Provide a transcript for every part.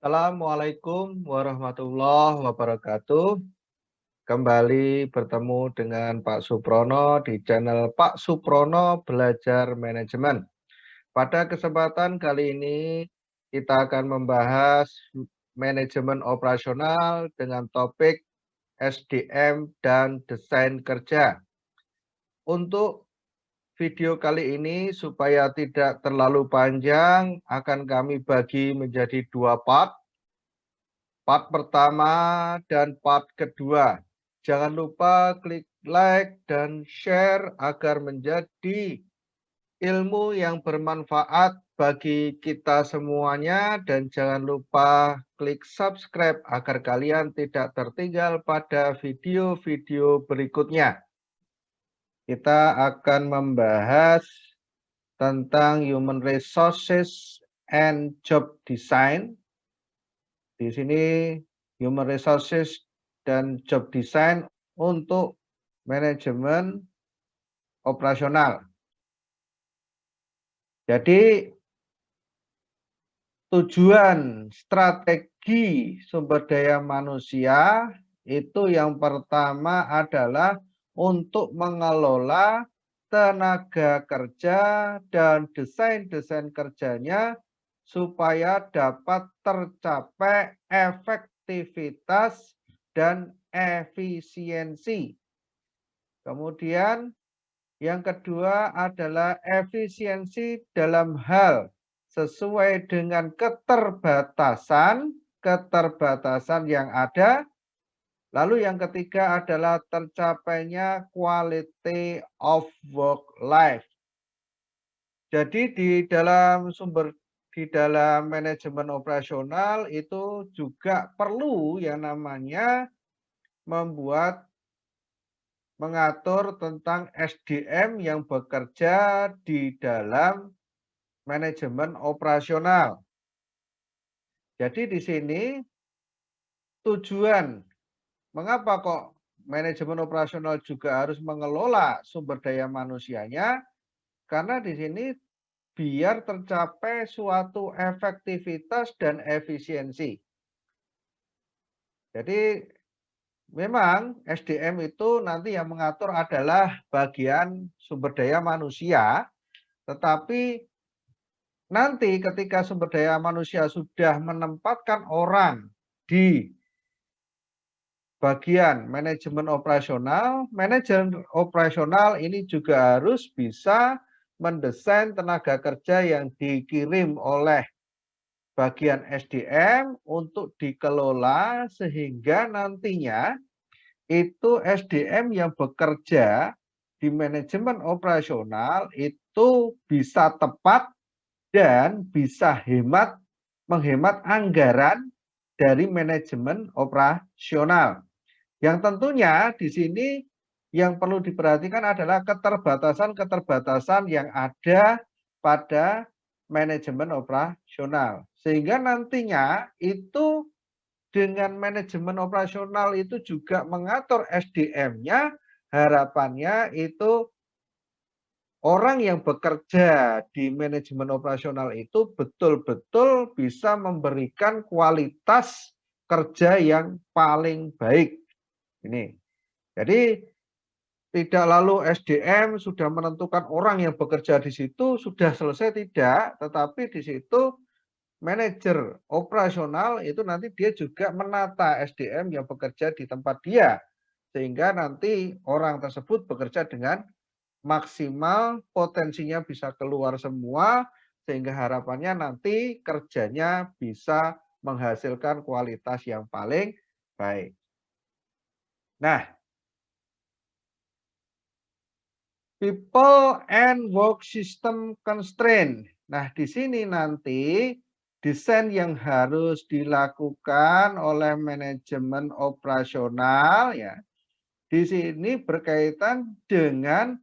Assalamualaikum warahmatullahi wabarakatuh. Kembali bertemu dengan Pak Suprono di channel Pak Suprono Belajar Manajemen. Pada kesempatan kali ini kita akan membahas manajemen operasional dengan topik SDM dan desain kerja. Untuk video kali ini supaya tidak terlalu panjang akan kami bagi menjadi dua part. Part pertama dan part kedua. Jangan lupa klik like dan share agar menjadi ilmu yang bermanfaat bagi kita semuanya. Dan jangan lupa klik subscribe agar kalian tidak tertinggal pada video-video berikutnya. Kita akan membahas tentang Human Resources and Job Design. Di sini Human Resources dan Job Design untuk manajemen operasional. Jadi tujuan strategi sumber daya manusia itu yang pertama adalah untuk mengelola tenaga kerja dan desain-desain kerjanya supaya dapat tercapai efektivitas dan efisiensi. Kemudian yang kedua adalah efisiensi dalam hal sesuai dengan keterbatasan yang ada. Lalu yang ketiga adalah tercapainya quality of work life. Jadi di dalam manajemen operasional itu juga perlu yang namanya mengatur tentang SDM yang bekerja di dalam manajemen operasional. Jadi di sini tujuan mengapa kok manajemen operasional juga harus mengelola sumber daya manusianya? Karena di sini biar tercapai suatu efektivitas dan efisiensi. Jadi memang SDM itu nanti yang mengatur adalah bagian sumber daya manusia, tetapi nanti ketika sumber daya manusia sudah menempatkan orang di bagian manajemen operasional ini juga harus bisa mendesain tenaga kerja yang dikirim oleh bagian SDM untuk dikelola sehingga nantinya itu SDM yang bekerja di manajemen operasional itu bisa tepat dan bisa menghemat anggaran dari manajemen operasional. Yang tentunya di sini yang perlu diperhatikan adalah keterbatasan yang ada pada manajemen operasional. Sehingga nantinya itu dengan manajemen operasional itu juga mengatur SDM-nya, harapannya itu orang yang bekerja di manajemen operasional itu betul-betul bisa memberikan kualitas kerja yang paling baik. Ini. Jadi tidak lalu SDM sudah menentukan orang yang bekerja di situ sudah selesai, tidak, tetapi di situ manajer operasional itu nanti dia juga menata SDM yang bekerja di tempat dia sehingga nanti orang tersebut bekerja dengan maksimal, potensinya bisa keluar semua sehingga harapannya nanti kerjanya bisa menghasilkan kualitas yang paling baik. Nah, people and work system constraint. Nah, di sini nanti desain yang harus dilakukan oleh manajemen operasional ya. Di sini berkaitan dengan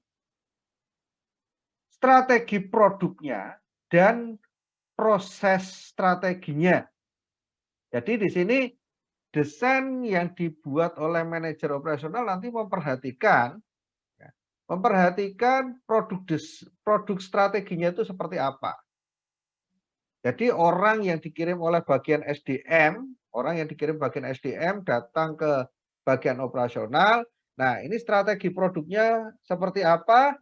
strategi produknya dan proses strateginya. Jadi di sini desain yang dibuat oleh manajer operasional nanti memperhatikan produk strateginya itu seperti apa. Jadi orang yang dikirim oleh bagian SDM, orang yang dikirim bagian SDM datang ke bagian operasional. Nah, ini strategi produknya seperti apa?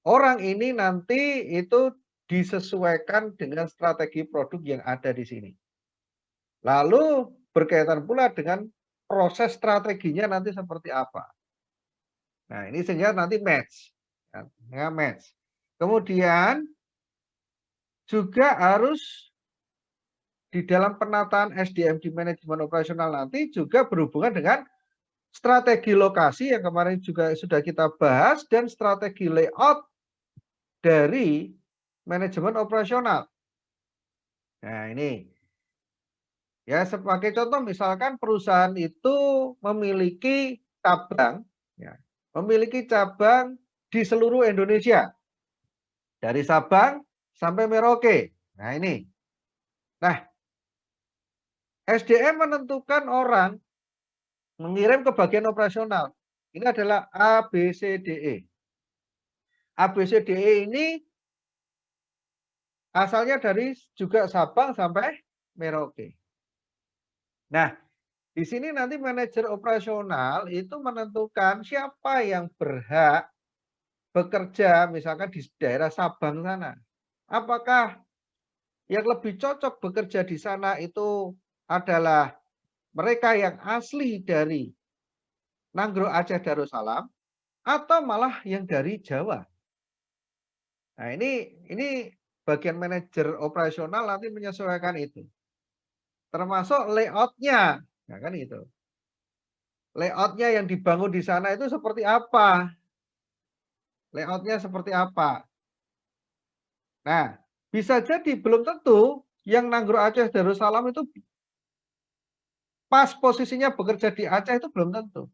Orang ini nanti itu disesuaikan dengan strategi produk yang ada di sini. Lalu berkaitan pula dengan proses strateginya nanti seperti apa. Nah, ini sehingga nanti match. Ya, match. Kemudian juga harus di dalam penataan SDM di manajemen operasional nanti juga berhubungan dengan strategi lokasi yang kemarin juga sudah kita bahas dan strategi layout dari manajemen operasional. Nah, ini. Ya, sebagai contoh misalkan perusahaan itu memiliki cabang, ya, memiliki cabang di seluruh Indonesia. Dari Sabang sampai Merauke. Nah, ini. Nah, SDM menentukan orang mengirim ke bagian operasional. Ini adalah ABCDE. ABCDE ini asalnya dari juga Sabang sampai Merauke. Nah, di sini nanti manajer operasional itu menentukan siapa yang berhak bekerja misalkan di daerah Sabang sana. Apakah yang lebih cocok bekerja di sana itu adalah mereka yang asli dari Nanggro Aceh Darussalam atau malah yang dari Jawa. Nah, ini bagian manajer operasional nanti menyesuaikan itu. Termasuk layout-nya. Nah, kan itu. Layout-nya yang dibangun di sana itu seperti apa? Layout-nya seperti apa? Nah, bisa jadi belum tentu yang Nanggro Aceh Darussalam itu pas posisinya bekerja di Aceh itu belum tentu.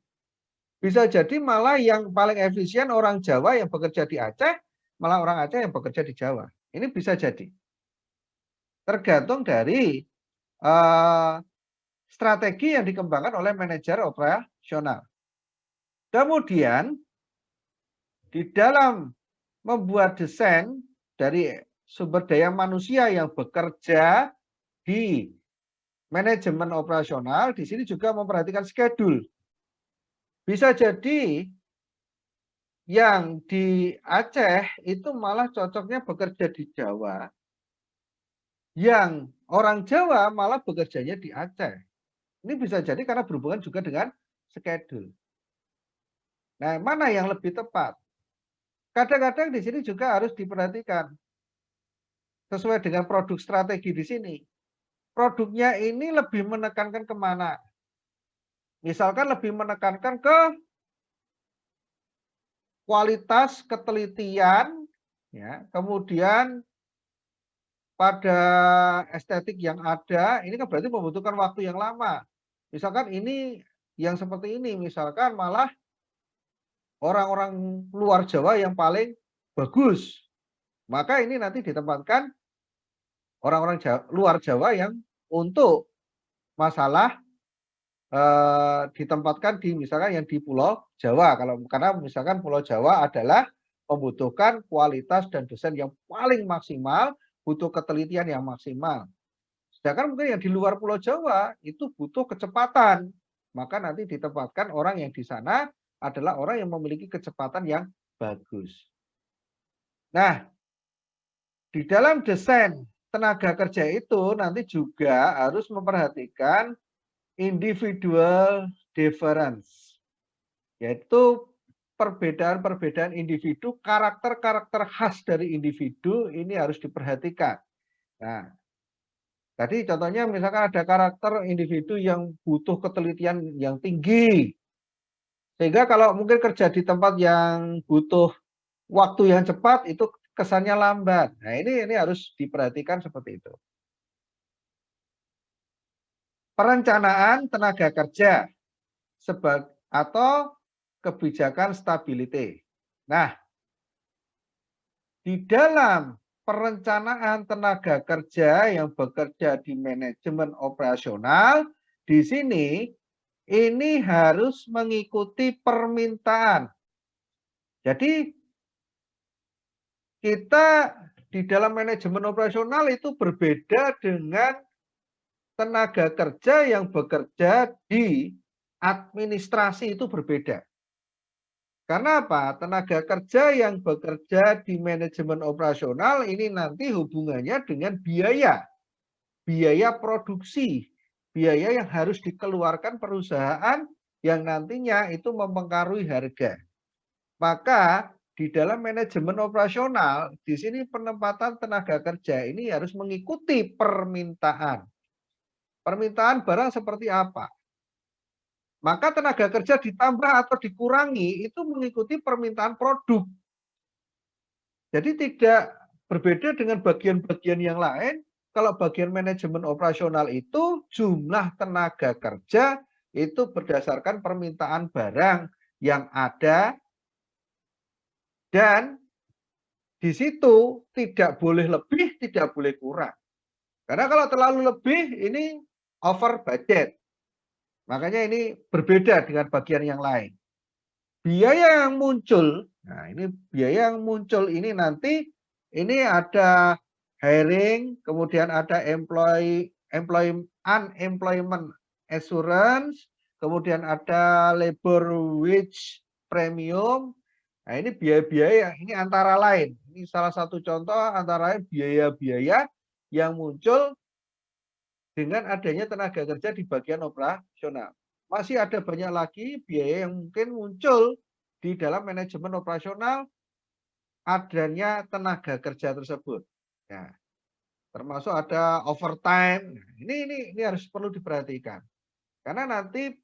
Bisa jadi malah yang paling efisien orang Jawa yang bekerja di Aceh, malah orang Aceh yang bekerja di Jawa. Ini bisa jadi. Tergantung dari strategi yang dikembangkan oleh manajer operasional. Kemudian di dalam membuat desain dari sumber daya manusia yang bekerja di manajemen operasional, di sini juga memperhatikan schedule. Bisa jadi yang di Aceh itu malah cocoknya bekerja di Jawa. Yang orang Jawa malah bekerjanya di Aceh. Ini bisa jadi karena berhubungan juga dengan schedule. Nah, mana yang lebih tepat? Kadang-kadang di sini juga harus diperhatikan sesuai dengan produk strategi di sini. Produknya ini lebih menekankan kemana? Misalkan lebih menekankan ke kualitas ketelitian, ya, kemudian pada estetik yang ada, ini kan berarti membutuhkan waktu yang lama. Misalkan ini yang seperti ini, misalkan malah orang-orang luar Jawa yang paling bagus. Maka ini nanti ditempatkan orang-orang luar Jawa yang untuk masalah ditempatkan di misalkan yang di Pulau Jawa. Karena misalkan Pulau Jawa adalah membutuhkan kualitas dan desain yang paling maksimal, butuh ketelitian yang maksimal. Sedangkan mungkin yang di luar Pulau Jawa itu butuh kecepatan. Maka nanti ditempatkan orang yang di sana adalah orang yang memiliki kecepatan yang bagus. Nah, di dalam desain tenaga kerja itu nanti juga harus memperhatikan individual difference, yaitu perbedaan-perbedaan individu, karakter-karakter khas dari individu ini harus diperhatikan. Nah, tadi contohnya misalkan ada karakter individu yang butuh ketelitian yang tinggi, sehingga kalau mungkin kerja di tempat yang butuh waktu yang cepat itu kesannya lambat. Nah, ini harus diperhatikan seperti itu. Perencanaan tenaga kerja atau kebijakan stability. Nah, di dalam perencanaan tenaga kerja yang bekerja di manajemen operasional, di sini ini harus mengikuti permintaan. Jadi kita di dalam manajemen operasional itu berbeda dengan tenaga kerja yang bekerja di administrasi itu berbeda. Karena apa? Tenaga kerja yang bekerja di manajemen operasional ini nanti hubungannya dengan biaya. Biaya produksi. Biaya yang harus dikeluarkan perusahaan yang nantinya itu mempengaruhi harga. Maka di dalam manajemen operasional, di sini penempatan tenaga kerja ini harus mengikuti permintaan. Permintaan barang seperti apa? Maka tenaga kerja ditambah atau dikurangi itu mengikuti permintaan produk. Jadi tidak berbeda dengan bagian-bagian yang lain. Kalau bagian manajemen operasional itu jumlah tenaga kerja itu berdasarkan permintaan barang yang ada dan di situ tidak boleh lebih, tidak boleh kurang. Karena kalau terlalu lebih ini over budget. Makanya ini berbeda dengan bagian yang lain. Biaya yang muncul, nah ini biaya yang muncul ini nanti ini ada hiring, kemudian ada unemployment assurance, kemudian ada labor wage premium. Nah, ini biaya-biaya ini antara lain. Ini salah satu contoh antara lain biaya-biaya yang muncul dengan adanya tenaga kerja di bagian operasional. Masih ada banyak lagi biaya yang mungkin muncul di dalam manajemen operasional adanya tenaga kerja tersebut. Ya, termasuk ada overtime. Ini harus perlu diperhatikan. Karena nanti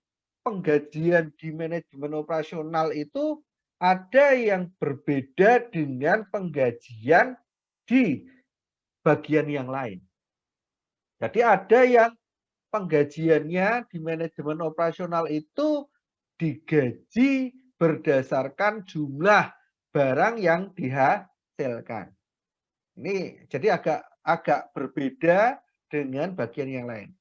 penggajian di manajemen operasional itu ada yang berbeda dengan penggajian di bagian yang lain. Jadi ada yang penggajiannya di manajemen operasional itu digaji berdasarkan jumlah barang yang dihasilkan. Ini jadi agak berbeda dengan bagian yang lain.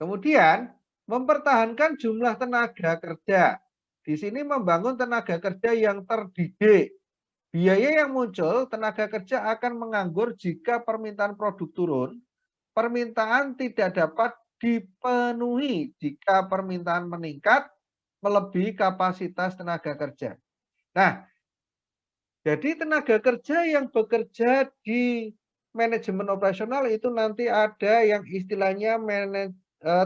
Kemudian mempertahankan jumlah tenaga kerja. Di sini membangun tenaga kerja yang terdidik. Biaya yang muncul, tenaga kerja akan menganggur jika permintaan produk turun. Permintaan tidak dapat dipenuhi jika permintaan meningkat melebihi kapasitas tenaga kerja. Nah, jadi tenaga kerja yang bekerja di manajemen operasional itu nanti ada yang istilahnya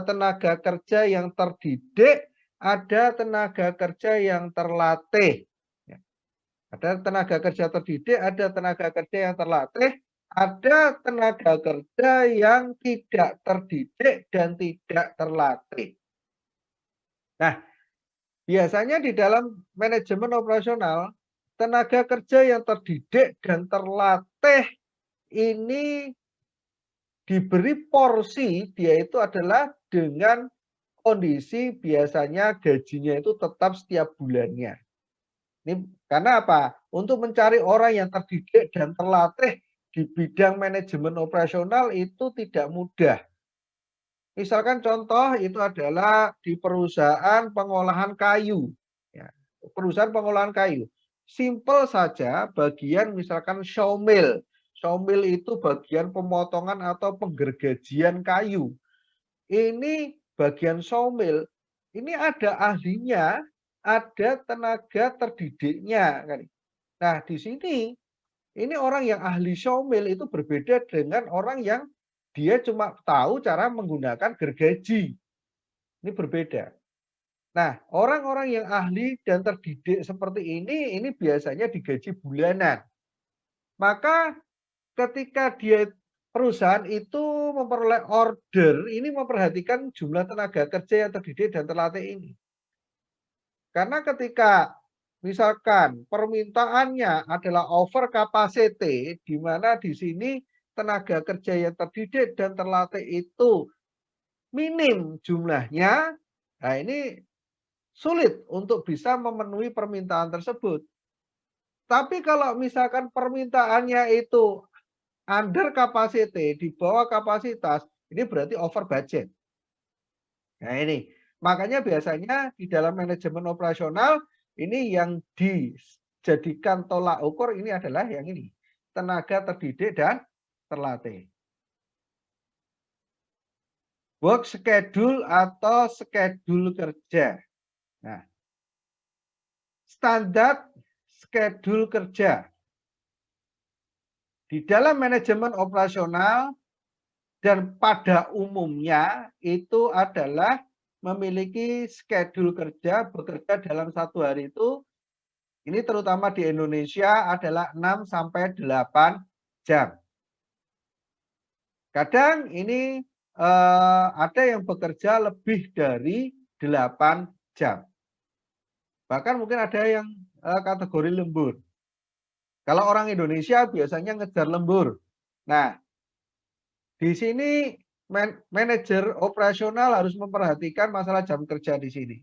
tenaga kerja yang terdidik, ada tenaga kerja yang terlatih. Ada tenaga kerja terdidik, ada tenaga kerja yang terlatih, ada tenaga kerja yang tidak terdidik dan tidak terlatih. Nah, biasanya di dalam manajemen operasional, tenaga kerja yang terdidik dan terlatih ini diberi porsi, dia itu adalah dengan kondisi biasanya gajinya itu tetap setiap bulannya. Ini karena apa? Untuk mencari orang yang terdidik dan terlatih di bidang manajemen operasional itu tidak mudah. Misalkan contoh itu adalah di perusahaan pengolahan kayu. Ya, perusahaan pengolahan kayu. Simple saja bagian misalkan sawmill. Sawmill itu bagian pemotongan atau penggergajian kayu. Ini bagian sawmill. Ini ada ahlinya, ada tenaga terdidiknya. Nah, di sini ini orang yang ahli sawmill itu berbeda dengan orang yang dia cuma tahu cara menggunakan gergaji. Ini berbeda. Nah, orang-orang yang ahli dan terdidik seperti ini biasanya digaji bulanan. Maka ketika perusahaan itu memperoleh order, ini memperhatikan jumlah tenaga kerja yang terdidik dan terlatih ini. Karena ketika misalkan permintaannya adalah over capacity, di mana di sini tenaga kerja yang terdidik dan terlatih itu minim jumlahnya, nah ini sulit untuk bisa memenuhi permintaan tersebut. Tapi kalau misalkan permintaannya itu under capacity, di bawah kapasitas, ini berarti over budget. Nah ini, makanya biasanya di dalam manajemen operasional, ini yang dijadikan tolak ukur ini adalah yang ini. tenaga terdidik dan terlatih. Work schedule atau schedule kerja. Nah, standar schedule kerja. Di dalam manajemen operasional dan pada umumnya itu adalah memiliki schedule kerja, bekerja dalam satu hari itu, ini terutama di Indonesia adalah 6 sampai 8 jam. Kadang ini ada yang bekerja lebih dari 8 jam. Bahkan mungkin ada yang kategori lembur. Kalau orang Indonesia biasanya ngejar lembur. Nah, di sini manajer operasional harus memperhatikan masalah jam kerja di sini.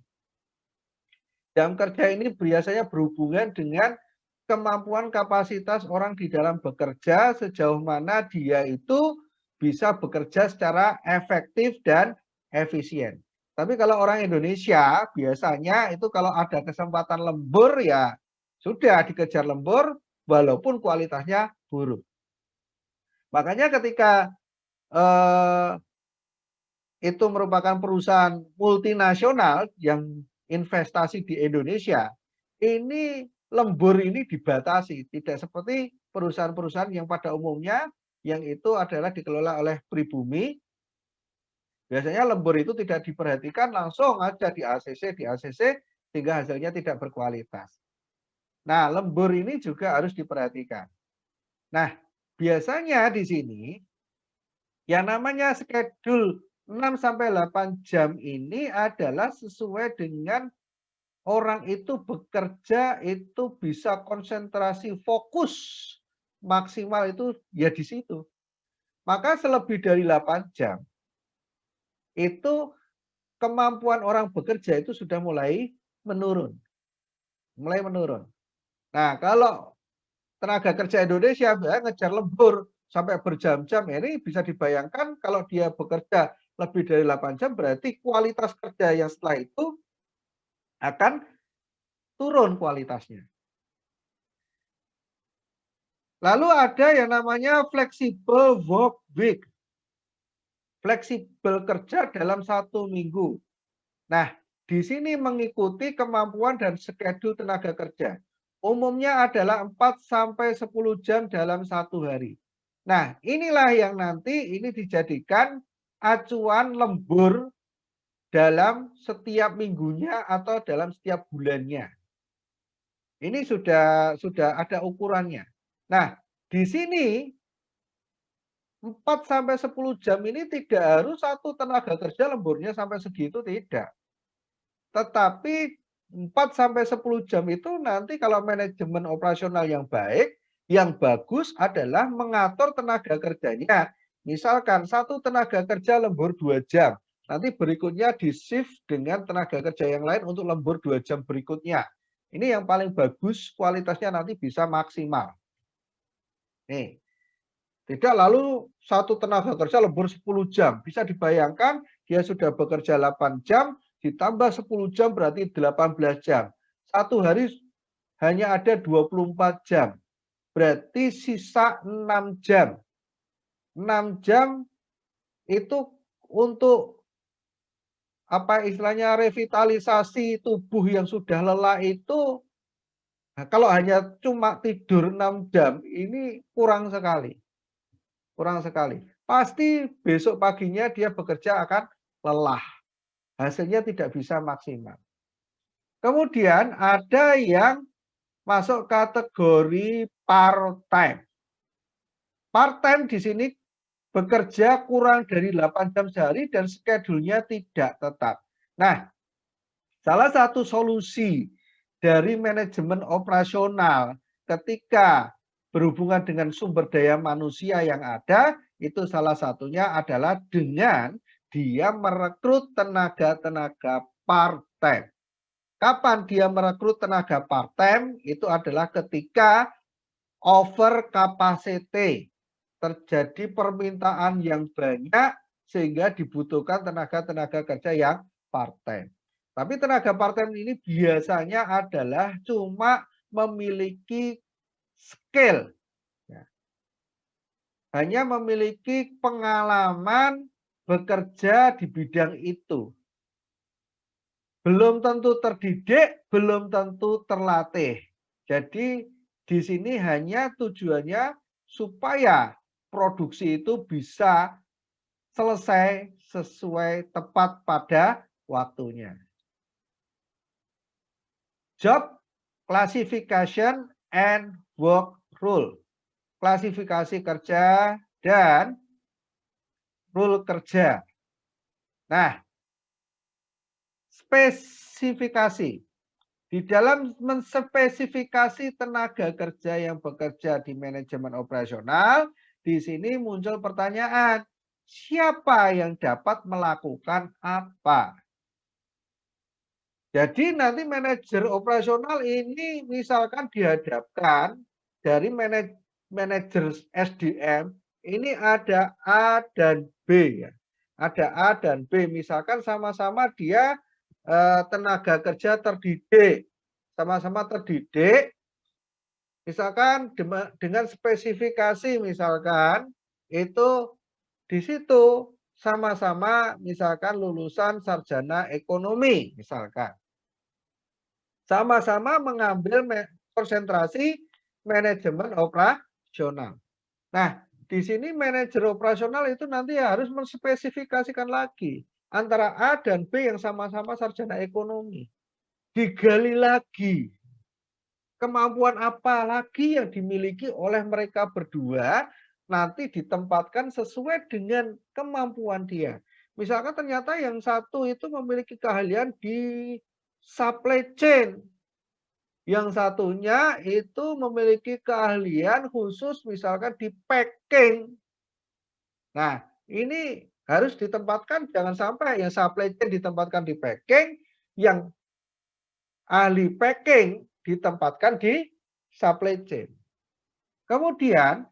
Jam kerja ini biasanya berhubungan dengan kemampuan kapasitas orang di dalam bekerja, sejauh mana dia itu bisa bekerja secara efektif dan efisien. Tapi kalau orang Indonesia biasanya itu kalau ada kesempatan lembur ya sudah dikejar lembur walaupun kualitasnya buruk. Makanya ketika itu merupakan perusahaan multinasional yang investasi di Indonesia, ini lembur ini dibatasi, tidak seperti perusahaan-perusahaan yang pada umumnya yang itu adalah dikelola oleh pribumi. Biasanya lembur itu tidak diperhatikan, langsung aja di ACC sehingga hasilnya tidak berkualitas. Nah, lembur ini juga harus diperhatikan. Nah, biasanya di sini yang namanya schedule 6 sampai 8 jam ini adalah sesuai dengan orang itu bekerja itu bisa konsentrasi fokus maksimal itu ya di situ. Maka selebih dari 8 jam itu kemampuan orang bekerja itu sudah mulai menurun. Mulai menurun. Nah, kalau tenaga kerja Indonesia ya, ngejar lembur sampai berjam-jam, ini bisa dibayangkan kalau dia bekerja lebih dari 8 jam berarti kualitas kerja yang setelah itu akan turun kualitasnya. Lalu ada yang namanya flexible work week. Fleksibel kerja dalam 1 minggu. Nah, di sini mengikuti kemampuan dan schedule tenaga kerja. Umumnya adalah 4 sampai 10 jam dalam 1 hari. Nah, inilah yang nanti ini dijadikan acuan lembur dalam setiap minggunya atau dalam setiap bulannya. Ini sudah ada ukurannya. Nah, di sini 4 sampai 10 jam ini tidak harus satu tenaga kerja lemburnya sampai segitu, tidak. Tetapi 4 sampai 10 jam itu nanti kalau manajemen operasional yang baik, yang bagus adalah mengatur tenaga kerjanya. Misalkan satu tenaga kerja lembur 2 jam. Nanti berikutnya di-shift dengan tenaga kerja yang lain untuk lembur 2 jam berikutnya. Ini yang paling bagus, kualitasnya nanti bisa maksimal. Nih, tidak lalu satu tenaga kerja lembur 10 jam. Bisa dibayangkan dia sudah bekerja 8 jam, ditambah 10 jam berarti 18 jam. Satu hari hanya ada 24 jam. Berarti sisa 6 jam. 6 jam itu untuk apa istilahnya revitalisasi tubuh yang sudah lelah itu, nah, kalau hanya cuma tidur 6 jam ini kurang sekali. Kurang sekali. Pasti besok paginya dia bekerja akan lelah. Hasilnya tidak bisa maksimal. Kemudian ada yang masuk kategori part-time. Part-time di sini bekerja kurang dari 8 jam sehari dan schedule-nya tidak tetap. Nah, salah satu solusi dari manajemen operasional ketika berhubungan dengan sumber daya manusia yang ada, itu salah satunya adalah dengan dia merekrut tenaga-tenaga part-time. Kapan dia merekrut tenaga part-time? Itu adalah ketika over capacity. Terjadi permintaan yang banyak sehingga dibutuhkan tenaga-tenaga kerja yang part-time. Tapi tenaga part-time ini biasanya adalah cuma memiliki skill. hanya memiliki pengalaman bekerja di bidang itu. Belum tentu terdidik, belum tentu terlatih. Jadi di sini hanya tujuannya supaya produksi itu bisa selesai sesuai tepat pada waktunya. Job classification and work rule. Klasifikasi kerja dan rule kerja. Nah, spesifikasi. Di dalam menspesifikasi tenaga kerja yang bekerja di manajemen operasional, di sini muncul pertanyaan, siapa yang dapat melakukan apa? Jadi nanti manajer operasional ini misalkan dihadapkan dari manajer SDM, ini ada A dan B ya. Ada A dan B, misalkan sama-sama dia tenaga kerja terdidik, sama-sama terdidik, misalkan dengan spesifikasi misalkan itu di situ sama-sama misalkan lulusan sarjana ekonomi misalkan. Sama-sama mengambil konsentrasi manajemen operasional. Nah, di sini manajer operasional itu nanti harus menspesifikasikan lagi antara A dan B yang sama-sama sarjana ekonomi. Digali lagi kemampuan apa lagi yang dimiliki oleh mereka berdua, nanti ditempatkan sesuai dengan kemampuan dia. Misalkan ternyata yang satu itu memiliki keahlian di supply chain, yang satunya itu memiliki keahlian khusus misalkan di packing. Nah, ini harus ditempatkan, jangan sampai yang supply chain ditempatkan di packing, yang ahli packing ditempatkan di supply chain. Kemudian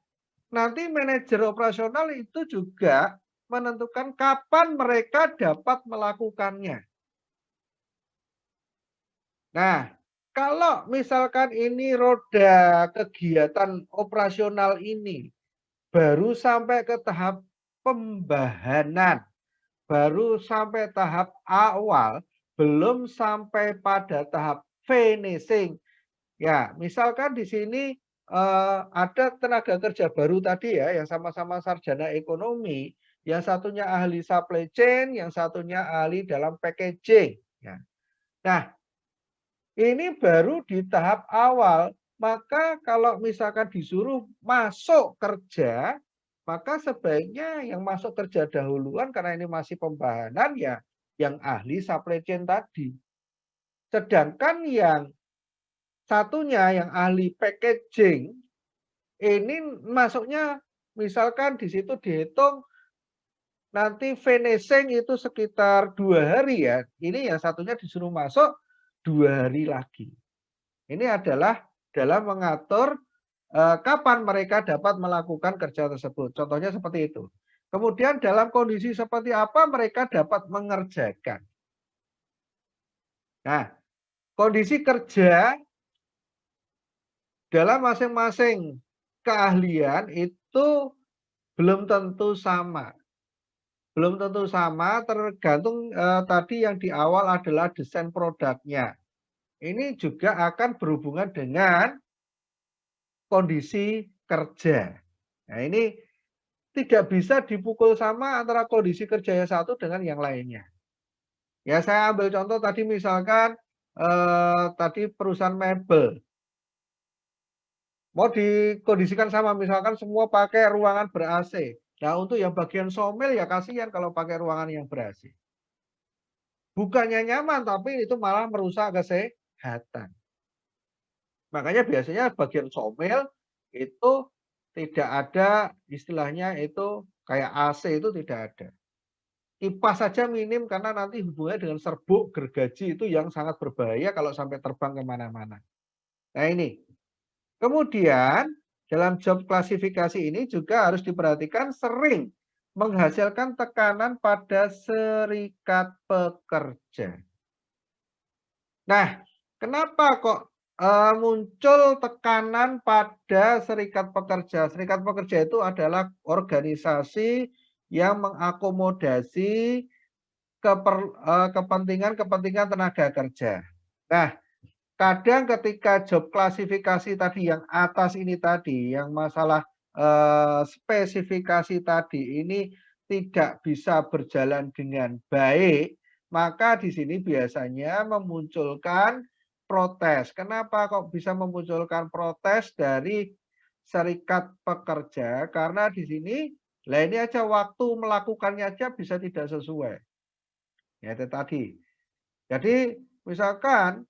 nanti manajer operasional itu juga menentukan kapan mereka dapat melakukannya. Nah, kalau misalkan ini roda kegiatan operasional ini baru sampai ke tahap pembahanan, baru sampai tahap awal, belum sampai pada tahap finishing. Ya, misalkan di sini ada tenaga kerja baru tadi ya, yang sama-sama sarjana ekonomi, yang satunya ahli supply chain, yang satunya ahli dalam packaging. Ya. Nah, ini baru di tahap awal, maka kalau misalkan disuruh masuk kerja, maka sebaiknya yang masuk kerja dahuluan karena ini masih pembahanan ya, yang ahli supply chain tadi. Sedangkan yang satunya yang ahli packaging, ini masuknya misalkan di situ dihitung nanti finishing itu sekitar 2 hari ya. Ini yang satunya disuruh masuk 2 hari lagi. Ini adalah dalam mengatur kapan mereka dapat melakukan kerja tersebut. Contohnya seperti itu. Kemudian dalam kondisi seperti apa mereka dapat mengerjakan. Nah, kondisi kerja dalam masing-masing keahlian itu belum tentu sama. Belum tentu sama, tergantung tadi yang di awal adalah desain produknya. Ini juga akan berhubungan dengan kondisi kerja. Nah, ini tidak bisa dipukul sama antara kondisi kerja yang satu dengan yang lainnya. Ya, saya ambil contoh tadi misalkan tadi perusahaan mebel. Mau dikondisikan sama, misalkan semua pakai ruangan ber-AC. Nah, untuk yang bagian somil ya kasihan kalau pakai ruangan yang ber-AC. Bukannya nyaman, tapi itu malah merusak kesehatan. Makanya biasanya bagian somil itu tidak ada istilahnya itu kayak AC itu tidak ada. Kipas saja minim karena nanti hubungannya dengan serbuk gergaji itu yang sangat berbahaya kalau sampai terbang kemana-mana. Nah ini. Kemudian dalam job klasifikasi ini juga harus diperhatikan sering menghasilkan tekanan pada serikat pekerja. Nah, kenapa kok muncul tekanan pada serikat pekerja. Serikat pekerja itu adalah organisasi yang mengakomodasi kepentingan-kepentingan tenaga kerja. Nah, kadang ketika job klasifikasi tadi yang atas ini tadi, yang masalah spesifikasi tadi ini tidak bisa berjalan dengan baik, maka di sini biasanya memunculkan protes. Kenapa kok bisa memunculkan protes dari serikat pekerja? Karena di sini, lah ini aja waktu melakukannya aja bisa tidak sesuai. Ya itu tadi. Jadi misalkan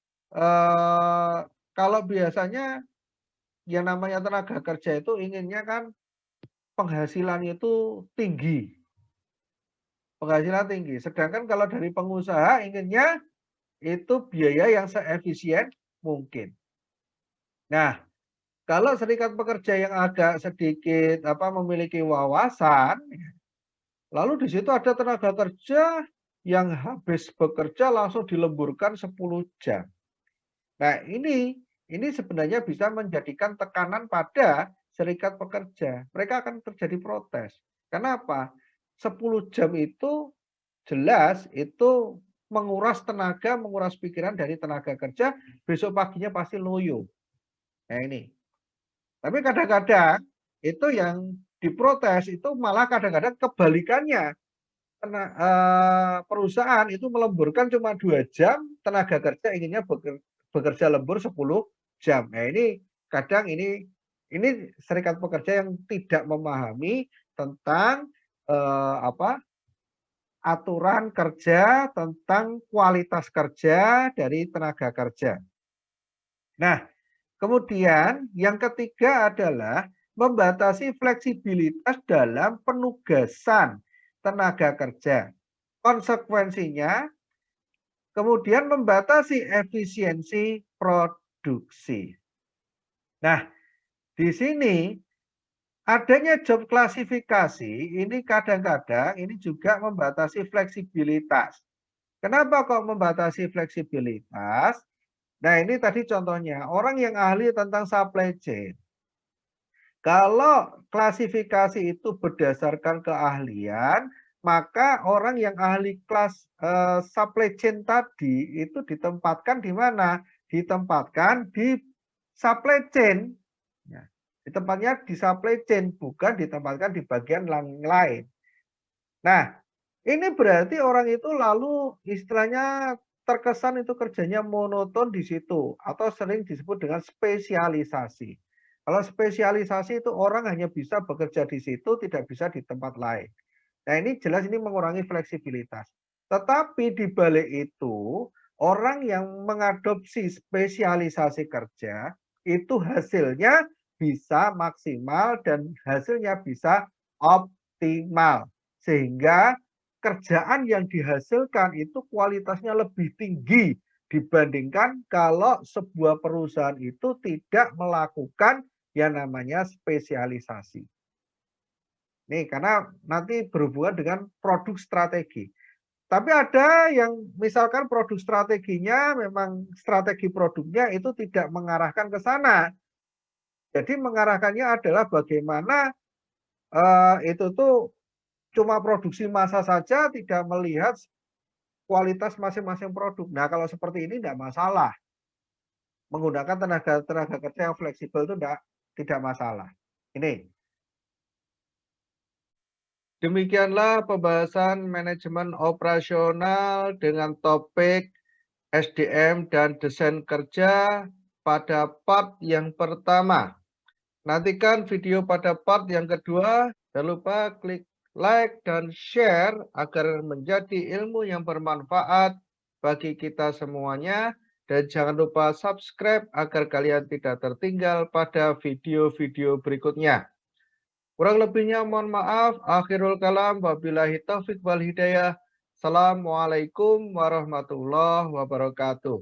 kalau biasanya yang namanya tenaga kerja itu inginnya kan penghasilannya itu tinggi. Penghasilan tinggi. Sedangkan kalau dari pengusaha inginnya itu biaya yang seefisien mungkin. Nah, kalau serikat pekerja yang agak sedikit memiliki wawasan, lalu di situ ada tenaga kerja yang habis bekerja langsung dilemburkan 10 jam. Nah, ini sebenarnya bisa menjadikan tekanan pada serikat pekerja. Mereka akan terjadi protes. Kenapa? 10 jam itu jelas itu menguras tenaga, menguras pikiran dari tenaga kerja, besok paginya pasti loyo. Nah, ini. Tapi kadang-kadang itu yang diprotes itu malah kadang-kadang kebalikannya. Perusahaan itu melemburkan cuma 2 jam, tenaga kerja inginnya bekerja lembur 10 jam. Nah, ini kadang ini serikat pekerja yang tidak memahami tentang aturan kerja, tentang kualitas kerja dari tenaga kerja. Nah, kemudian yang ketiga adalah membatasi fleksibilitas dalam penugasan tenaga kerja. Konsekuensinya kemudian membatasi efisiensi produksi. Nah, di sini adanya job klasifikasi ini kadang-kadang ini juga membatasi fleksibilitas. Kenapa kok membatasi fleksibilitas? Nah, ini tadi contohnya orang yang ahli tentang supply chain. Kalau klasifikasi itu berdasarkan keahlian, maka orang yang ahli kelas supply chain tadi itu ditempatkan di mana? Ditempatkan di supply chain. Ya, ditempatnya di supply chain, bukan ditempatkan di bagian lain. Nah, ini berarti orang itu lalu istilahnya terkesan itu kerjanya monoton di situ atau sering disebut dengan spesialisasi. Kalau spesialisasi itu orang hanya bisa bekerja di situ, tidak bisa di tempat lain. Nah, ini jelas ini mengurangi fleksibilitas. Tetapi di balik itu, orang yang mengadopsi spesialisasi kerja itu hasilnya bisa maksimal dan hasilnya bisa optimal. Sehingga kerjaan yang dihasilkan itu kualitasnya lebih tinggi dibandingkan kalau sebuah perusahaan itu tidak melakukan yang namanya spesialisasi. Nih, karena nanti berhubungan dengan produk strategi. Tapi ada yang misalkan produk strateginya memang strategi produknya itu tidak mengarahkan ke sana. Jadi mengarahkannya adalah bagaimana itu tuh cuma produksi massa saja, tidak melihat kualitas masing-masing produk. Nah, kalau seperti ini tidak masalah. Menggunakan tenaga kerja yang fleksibel itu tidak masalah. Ini. Demikianlah pembahasan manajemen operasional dengan topik SDM dan desain kerja pada part yang pertama. Nantikan video pada part yang kedua. Jangan lupa klik like dan share agar menjadi ilmu yang bermanfaat bagi kita semuanya. Dan jangan lupa subscribe agar kalian tidak tertinggal pada video-video berikutnya. Kurang lebihnya mohon maaf. Akhirul kalam. Wabillahi taufiq wal hidayah. Assalamualaikum warahmatullahi wabarakatuh.